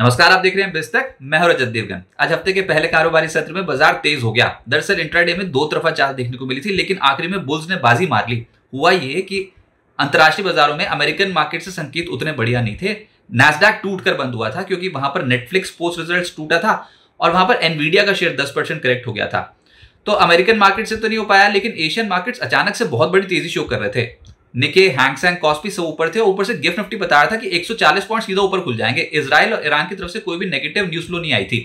नमस्कार, आप देख रहे हैं बिस्तक। मैं हूं रजत देवगन। आज हफ्ते के पहले कारोबारी सत्र में बाजार तेज हो गया। दरअसल इंट्राडे में दो तरफा चाल देखने को मिली थी, लेकिन आखिरी में बुल्स ने बाजी मार ली। हुआ ये कि अंतर्राष्ट्रीय बाजारों में अमेरिकन मार्केट से संकेत उतने बढ़िया नहीं थे। नैस्डैक टूटकर बंद हुआ था क्योंकि वहां पर नेटफ्लिक्स पोस्ट रिजल्ट्स टूटा था और वहां पर एनवीडिया का शेयर 10% करेक्ट हो गया था। तो अमेरिकन मार्केट से तो नहीं हो पाया, लेकिन एशियन मार्केट्स अचानक से बहुत बड़ी तेजी शो कर रहे थे। निके, हैंगसेंग, कॉस्पी सब ऊपर थे। ऊपर से गिफ्ट निफ्टी बता रहा था कि 140 पॉइंट सीधा ऊपर खुल जाएंगे। इजराइल और ईरान की तरफ से कोई भी नेगेटिव न्यूज फ्लो नहीं आई थी,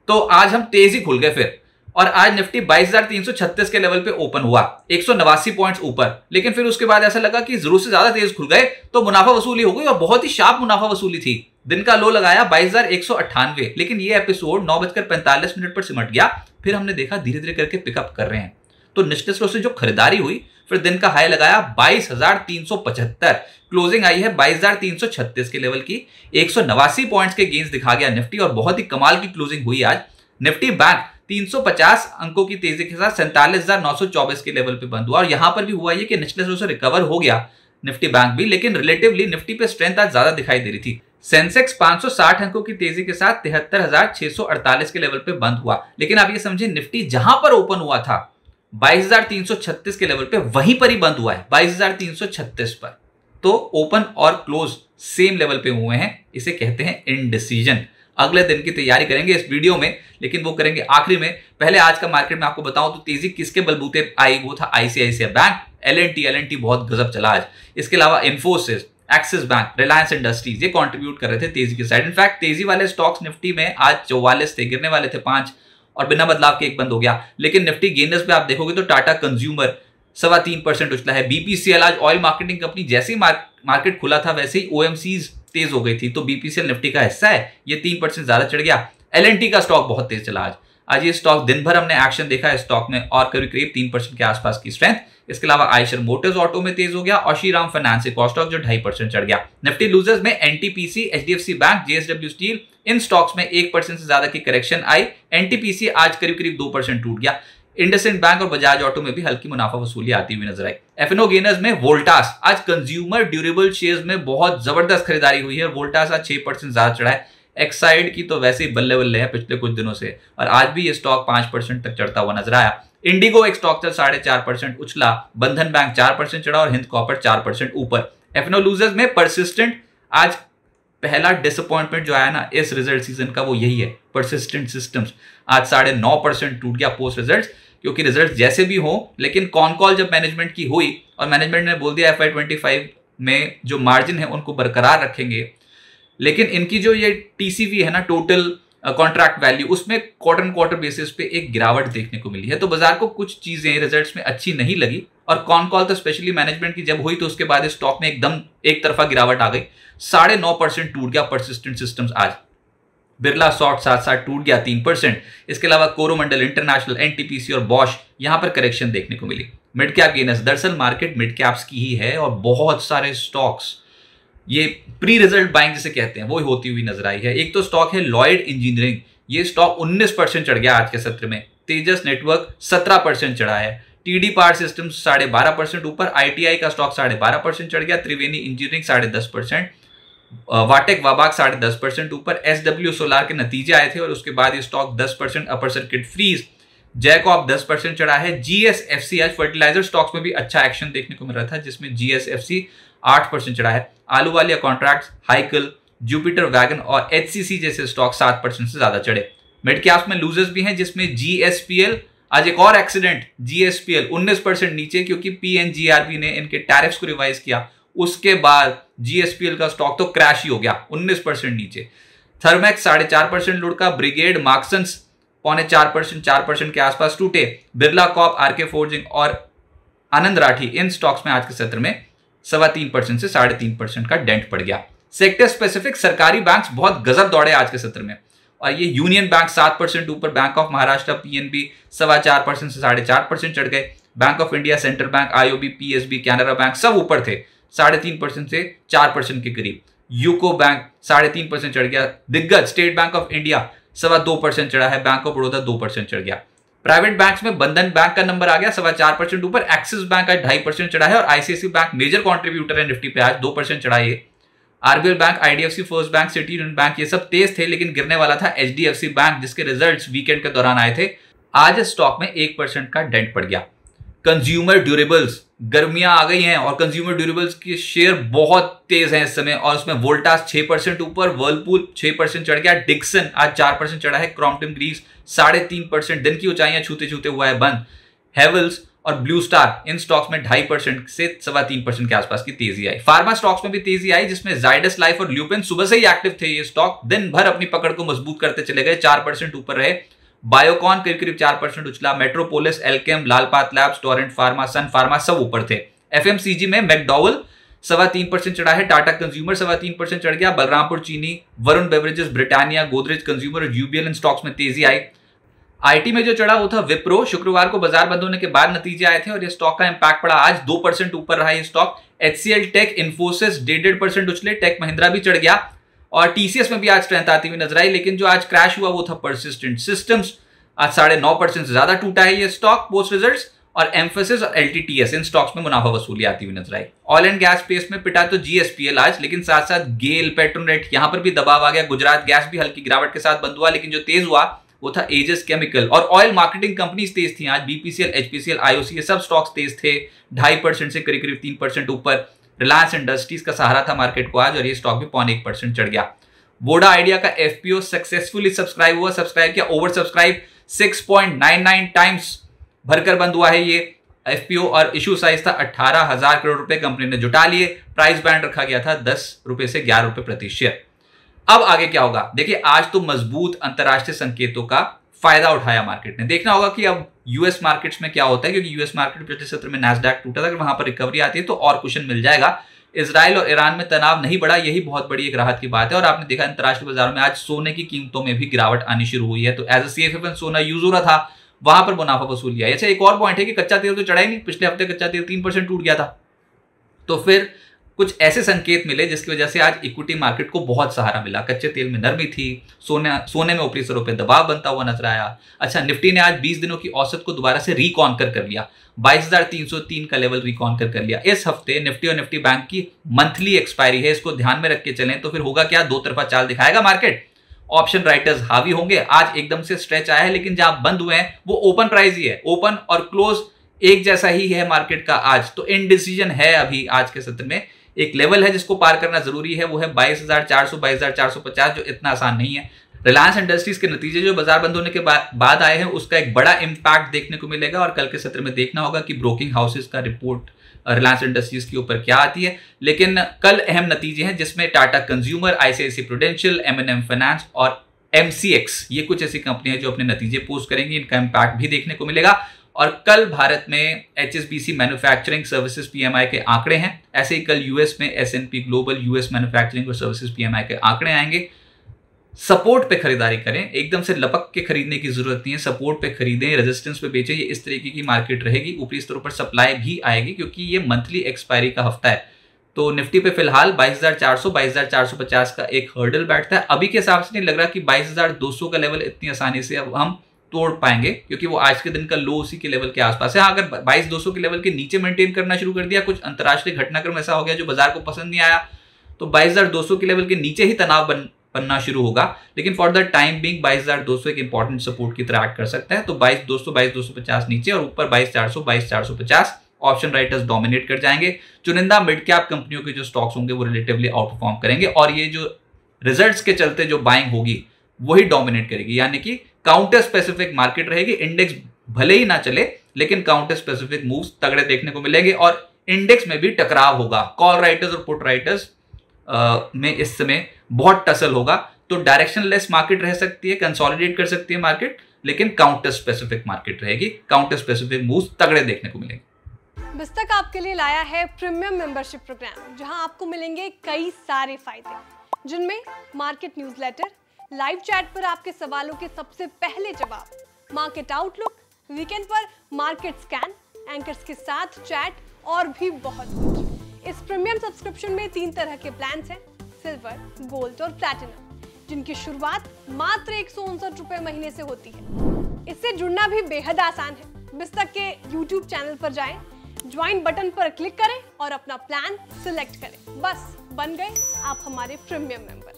तो आज हम तेजी खुल गए फिर। और आज निफ्टी 22,336 के लेवल पे ओपन हुआ, 189 पॉइंट्स ऊपर। लेकिन फिर उसके बाद ऐसा लगा कि जरूरत से ज्यादा तेज खुल गए, तो मुनाफा वसूली हो गई और बहुत ही शार्प मुनाफा वसूली थी। दिन का लो लगाया 22,198, लेकिन ये एपिसोड 9:45 पर सिमट गया। फिर हमने देखा धीरे धीरे करके पिकअप कर रहे हैं, तो निश्चित रूप से जो खरीदारी हुई, फिर दिन का हाई लगाया 22,375, क्लोजिंग आई है 22,336 के लेवल की। 189 पॉइंट्स के गेंस दिखा गया निफ्टी और बहुत ही कमाल की क्लोजिंग हुई आज। निफ्टी बैंक 350 अंकों की तेजी के साथ 47,924 के लेवल पे बंद हुआ और यहां पर भी हुआ ये कि निचले से रिकवर हो गया निफ्टी बैंक भी, लेकिन रिलेटिवली निफ्टी पे स्ट्रेंथ आज ज्यादा दिखाई दे रही थी। सेंसेक्स 560 अंकों की तेजी के साथ 73,648 के लेवल पे बंद हुआ। लेकिन आप ये समझे, निफ्टी जहां पर ओपन हुआ था 22,336 के लेवल पे, वहीं पर ही बंद हुआ है 22,336 पर। तो ओपन और क्लोज सेम लेवल पे हुए हैं। इसे कहते हैं इनडिसीजन। अगले दिन की तैयारी करेंगे इस वीडियो में, लेकिन वो करेंगे आखिरी में। पहले आज का मार्केट में आपको बताऊं तो तेजी किसके बलबूते आई, वो था आईसीआईसीआई बैंक, एल&टी बहुत गजब चला आज। इसके अलावा Infosys, axis bank, Reliance industries, ये कंट्रीब्यूट कर रहे थे तेजी की साइड। इनफैक्ट तेजी वाले स्टॉक्स निफ्टी में आज 44 थे, गिरने वाले थे 5 और बिना बदलाव के एक बंद हो गया। लेकिन निफ्टी गेनर्स पे आप देखोगे तो टाटा कंज्यूमर 3.25% उछला है। बीपीसीएल, आज ऑयल मार्केटिंग कंपनी, जैसे ही मार्केट खुला था वैसे ही ओएमसीज तेज हो गई थी, तो बीपीसीएल निफ्टी का हिस्सा है, ये 3% ज्यादा चढ़ गया। एल&टी का स्टॉक बहुत तेज चला आज ये स्टॉक दिन भर हमने एक्शन देखा है स्टॉक में और करीब 3% के आसपास की स्ट्रेंथ। इसके अलावा आयशर मोटर्स ऑटो में तेज हो गया और श्रीराम फाइनेंस एक और स्टॉक जो 2.5% चढ़ गया। निफ्टी लूजर्स में NTPC, HDFC bank, JSW steel, इन स्टॉक्स में 1% से ज्यादा की करेक्शन आई। एनटीपीसी आज करीब 2% टूट गया। इंडसइंड बैंक और बजाज ऑटो में भी हल्की मुनाफा वसूली आती हुई नजर आई। एफएनओ गेनर्स में वोल्टास, आज कंज्यूमर ड्यूरेबल शेयर्स में बहुत जबरदस्त खरीदारी हुई है। वोल्टास आज 6% ज्यादा चढ़ा है। एक्साइड की तो वैसे ही बल्ले बल्ले है पिछले कुछ दिनों से, और आज भी ये स्टॉक 5% तक चढ़ता हुआ नजर आया। इंडिगो एक स्टॉक चल 4.5% उछला। बंधन बैंक 4% चढ़ा और हिंद कॉपर 4% ऊपर। एफएनओ लूजर्स में परसिस्टेंट, आज पहला डिसअपॉइंटमेंट जो आया ना इस रिजल्ट सीजन का वो यही है, परसिस्टेंट सिस्टम्स। आज 9.5% टूट गया पोस्ट रिजल्ट, क्योंकि रिजल्ट जैसे भी हो, लेकिन कॉन कॉल जब मैनेजमेंट की हुई और मैनेजमेंट ने बोल दिया FY25 में जो मार्जिन है उनको बरकरार रखेंगे, लेकिन इनकी जो ये टीसीवी है ना, टोटल कॉन्ट्रैक्ट वैल्यू, उसमें क्वार्टर बेसिस पे एक गिरावट देखने को मिली है। तो बाजार को कुछ चीजें रिजल्ट्स में अच्छी नहीं लगी और कॉन कॉल तो स्पेशली मैनेजमेंट की जब हुई तो उसके बाद स्टॉक में एकदम एक तरफा गिरावट आ गई। 9.5% टूट गया परसिस्टेंट सिस्टम्स आज। बिरला सॉफ्ट साथ टूट गया 3%। इसके अलावा कोरोमंडल इंटरनेशनल, एनटीपीसी और बॉश, यहां पर करेक्शन देखने को मिली। मिड कैप गेनर्स, दरअसल मार्केट मिड कैप्स की ही है और बहुत सारे स्टॉक्स ये प्री रिजल्ट बाइंग जिसे कहते हैं वो होती हुई नजर आई है। एक तो स्टॉक है लॉयड इंजीनियरिंग, ये स्टॉक 19% चढ़ गया आज के सत्र में। तेजस नेटवर्क 17% चढ़ा है। टीडी पावर सिस्टम्स 12.5% ऊपर। आईटीआई का स्टॉक 12.5% चढ़ गया। त्रिवेणी इंजीनियरिंग 10.5%। वाटेक वाबाक 10.5% ऊपर। एसडब्ल्यू सोलार के नतीजे आए थे और उसके बाद ये stock 10% upper circuit freeze. Jacob 10% चढ़ा है। जीएसएफसी, आज फर्टिलाइजर स्टॉक्स में भी अच्छा एक्शन देखने को मिल रहा था, जिसमें जीएसएफसी 8% चढ़ा है। आलू वालिया कॉन्ट्रैक्ट्स, हाइकल, जुपिटर वैगन और एचसीसी जैसे स्टॉक 7% से ज्यादा चढ़े। मिड कैप्स में लूजर्स भी हैं, जिसमें जीएसपीएल, आज एक और एक्सीडेंट, जीएसपीएल 19% नीचे, क्योंकि पीएनजीआरबी ने इनके टैरिफ्स को रिवाइज किया। उसके बाद जीएसपीएल का स्टॉक तो क्रैश ही हो गया, 19% नीचे। थर्मैक्स 4.5% लुढ़का। ब्रिगेड, मार्क्सन्स 4.25%, 4% के आसपास टूटे। बिरला कॉप, आरके फोर्जिंग और आनंद राठी, इन स्टॉक्स में आज के सत्र में 3.25% से 3.5% का डेंट पड़ गया। सेक्टर स्पेसिफिक सरकारी बैंक्स बहुत गजब दौड़े आज के सत्र में, और ये यूनियन बैंक 7% ऊपर। बैंक ऑफ महाराष्ट्र, पीएनबी 4.25% से 4.5% चढ़ गए। Bank of India, central bank, IOB, PSB, Canara bank सब ऊपर थे 3.5% से 4% के करीब। यूको बैंक 3.5% चढ़ गया। दिग्गज स्टेट बैंक ऑफ इंडिया 2.25% चढ़ा है। बैंक ऑफ बड़ौदा 2% चढ़ गया। प्राइवेट बैंक्स में बंधन बैंक का नंबर आ गया 4.25% ऊपर। एक्सिस बैंक आज 2.5% चढ़ा है और आईसीआईसीआई बैंक मेजर कंट्रीब्यूटर है निफ्टी पे, आज 2% चढ़ा है। RBL bank, IDFC first bank, city union bank ये सब तेज थे, लेकिन गिरने वाला था एचडीएफसी बैंक जिसके रिजल्ट्स वीकेंड के दौरान आए थे। आज स्टॉक में 1% का डेंट पड़ गया। कंज्यूमर ड्यूरेबल्स, गर्मियां आ गई हैं और कंज्यूमर ड्यूरेबल्स के शेयर बहुत तेज हैं इस समय, और उसमें वोल्टास 6% ऊपर, वर्लपूल 6% चढ़ गया, डिक्सन आज 4% चढ़ा है, क्रॉम्पटन ग्रीव्स 3.5% दिन की ऊंचाइयां छूते छूते हुआ है बंद। हेवल्स और ब्लू स्टार इन स्टॉक्स में 2.5% से 3.25% के आसपास की तेजी आई। फार्मा स्टॉक्स में भी तेजी आई, जिसमें जाइडस लाइफ और ल्यूपिन सुबह से ही एक्टिव थे। ये स्टॉक दिन भर अपनी पकड़ को मजबूत करते चले गए, 4% ऊपर रहे। बायोकॉन करीब 4% उछला, Metropolis, Alkem, Lal Path labs, Torrent Pharma, Sun Pharma सब ऊपर थे। एफएमसीजी में मैकडॉवेल 3.25% चढ़ा है, टाटा कंज्यूमर 3.25% चढ़ गया, बलरामपुर चीनी, Varun beverages, Britannia, Godrej consumer और यूबीएल इन स्टॉक्स में तेजी आई। आईटी में जो चढ़ा वो था विप्रो, शुक्रवार को बाजार बंद होने के बाद नतीजे आए थे और ये स्टॉक का इंपैक्ट पड़ा। आज 2% ऊपर रहा ये स्टॉक। एचसीएल टेक, इन्फोसिस 1.5% उछले, टेक महिंद्रा भी चढ़ गया और टीसीएस में भी आज स्ट्रेंथ आती हुई नजर आई। लेकिन जो आज क्रैश हुआ वो था परसिस्टेंट सिस्टम्स, आज 9.5% से ज्यादा टूटा है ये स्टॉक पोस्ट रिजल्ट्स। और एम्फेसिस और एलटीटीएस इन स्टॉक्स में मुनाफा वसूली आती हुई नजर आई। ऑयल एंड गैस स्पेस में पिटा तो जीएसपीएल आज, लेकिन साथ साथ गेल, पेट्रोनेट यहां पर भी दबाव आ गया। गुजरात गैस भी हल्की गिरावट के साथ बंद हुआ, लेकिन जो तेज हुआ वो था एजिस केमिकल। और ऑयल मार्केटिंग कंपनीज तेज थी आज, बीपीसीएल, एचपीसीएल, आईओसी ये सब स्टॉक्स तेज थे, 2.5% से करीब 3% ऊपर। रिलायंस इंडस्ट्रीज का सहारा था मार्केट को आज और ये स्टॉक भी 0.1% चढ़ गया। वोडा आइडिया का एफपीओ सक्सेसफुली सब्सक्राइब किया, ओवर सब्सक्राइब 6.99 टाइम्स भरकर बंद हुआ है ये एफपीओ और इशू साइज था 18,000 करोड़ रुपए कंपनी ने जुटा लिए। प्राइस बैंड रखा गया था 10 रुपए से 11 रुपए प्रति शेयर। अब आगे क्या होगा? देखिए, आज तो मजबूत अंतरराष्ट्रीय संकेतों का फायदा उठाया मार्केट ने। देखना होगा कि अब यूएस मार्केट्स में क्या होता है, क्योंकि यूएस मार्केट पिछले सत्र में नैस्डैक टूटा था, अगर वहां पर रिकवरी आती है तो और कुशन मिल जाएगा। इजराइल और ईरान में तनाव नहीं बढ़ा, यही बहुत बड़ी एक राहत की बात है। और आपने देखा अंतरराष्ट्रीय बाजारों में आज सोने की कीमतों में भी गिरावट आनी शुरू हुई है, तो एज अ सेफ सोना यूज हो रहा था, वहां पर मुनाफा वसूल किया। अच्छा, एक और पॉइंट है कि कच्चा तेल तो चढ़ा ही नहीं, पिछले हफ्ते कच्चा तेल 3% टूट गया था, तो फिर कुछ ऐसे संकेत मिले जिसकी वजह से आज इक्विटी मार्केट को बहुत सहारा मिला। कच्चे तेल में नरमी थी, सोने में ऊपरी स्तरों पे दबाव बनता हुआ नजर आया। अच्छा, निफ्टी ने आज 20 दिनों की औसत को दोबारा से रिकॉन्कर कर लिया, 22,303 का लेवल रिकॉन्कर कर लिया। इस हफ्ते निफ्टी और निफ्टी बैंक की मंथली एक्सपायरी है, इसको ध्यान में रख के चलें तो फिर होगा क्या, दो तरफा चाल दिखाएगा मार्केट। ऑप्शन राइटर्स हावी होंगे। आज एकदम से स्ट्रेच आया है, लेकिन जहां बंद हुए हैं वो ओपन प्राइस ही है, ओपन और क्लोज एक जैसा ही है मार्केट का आज, तो इनडिसीजन है अभी आज के सत्र में। एक लेवल है जिसको पार करना जरूरी है, वो है 22,400 22,450, जो इतना आसान नहीं है। रिलायंस इंडस्ट्रीज के नतीजे जो बाजार बंद होने के बाद आए हैं, उसका एक बड़ा इंपैक्ट देखने को मिलेगा और कल के सत्र में देखना होगा कि ब्रोकिंग हाउसेस का रिपोर्ट रिलायंस इंडस्ट्रीज के ऊपर क्या आती है। लेकिन कल अहम नतीजे हैं जिसमें टाटा कंज्यूमर, आईसीआईसीआई प्रूडेंशियल, एम&एम फाइनेंस और एमसीएक्स, ये कुछ ऐसी कंपनियां जो अपने नतीजे पोस्ट करेंगी, इनका इंपैक्ट भी देखने को मिलेगा। और कल भारत में एचएसबीसी मैन्युफैक्चरिंग सर्विसेज पीएमआई के आंकड़े हैं, ऐसे ही कल यूएस में एसएनपी ग्लोबल यूएस मैन्युफैक्चरिंग और सर्विसेज पीएमआई के आंकड़े आएंगे। सपोर्ट पे खरीदारी करें, एकदम से लपक के खरीदने की जरूरत नहीं है, सपोर्ट पे खरीदें, रेजिस्टेंस पे बेचें, ये इस तरीके की मार्केट रहेगी। ऊपरी स्तरों पर सप्लाई भी आएगी क्योंकि ये मंथली एक्सपायरी का हफ्ता है। तो निफ्टी पे फिलहाल 22,400 22,450 का एक हर्डल बैठता है। अभी के हिसाब से नहीं लग रहा कि 22,200 का लेवल इतनी आसानी से अब हम तोड़ पाएंगे, क्योंकि वो आज के दिन का लो उसी के लेवल के आसपास है। अगर 22,200 के लेवल के नीचे मेंटेन करना शुरू कर दिया, कुछ अंतरराष्ट्रीय घटनाक्रम ऐसा हो गया जो बाजार को पसंद नहीं आया, तो 22,200 के लेवल के नीचे ही तनाव बनना शुरू होगा। लेकिन फॉर द टाइम बिंग 22,200 एक इंपॉर्टेंट सपोर्ट की तरह एक्ट कर सकता है। तो 22,200 22,250 नीचे और ऊपर 22,400 22,450 ऑप्शन राइटर्स डोमिनेट कर जाएंगे। चुनिंदा मिड कैप कंपनियों के जो स्टॉक्स होंगे वो रिलेटिवली आउट परफॉर्म करेंगे और ये जो रिजल्ट्स के चलते जो बाइंग होगी वही डोमिनेट करेगी, यानी कि काउंटर स्पेसिफिक मार्केट रहेगी। इंडेक्स भले ही ना चले, लेकिन काउंटर स्पेसिफिक मूव्स तगड़े देखने को मिलेंगे और इंडेक्स में भी टकराव होगा। कॉल राइटर्स और पुट राइटर्स में इस समय बहुत टसल होगा, तो डायरेक्शन लेस मार्केट रह सकती है, कंसोलिडेट कर सकती है मार्केट, लेकिन काउंटर स्पेसिफिक मार्केट रहेगी, काउंटर स्पेसिफिक मूव्स तगड़े देखने को मिलेंगे। बिस्तक आपके लिए लाया है प्रीमियम मेंबरशिप प्रोग्राम, जहां आपको मिलेंगे कई सारे फायदे, जिनमें मार्केट न्यूज़लेटर, लाइव चैट पर आपके सवालों के सबसे पहले जवाब, मार्केट आउटलुक, वीकेंड पर मार्केट स्कैन, एंकर्स के साथ चैट और भी बहुत कुछ। इस प्रीमियम सब्सक्रिप्शन में 3 तरह के प्लान्स हैं, सिल्वर, गोल्ड और प्लैटिनम, जिनकी शुरुआत मात्र 159 रुपए महीने से होती है। इससे जुड़ना भी बेहद आसान है। बिस्तक के YouTube चैनल पर जाएं, ज्वाइन बटन पर क्लिक करें और अपना प्लान सिलेक्ट करें। बस बन गए आप हमारे प्रीमियम मेंबर।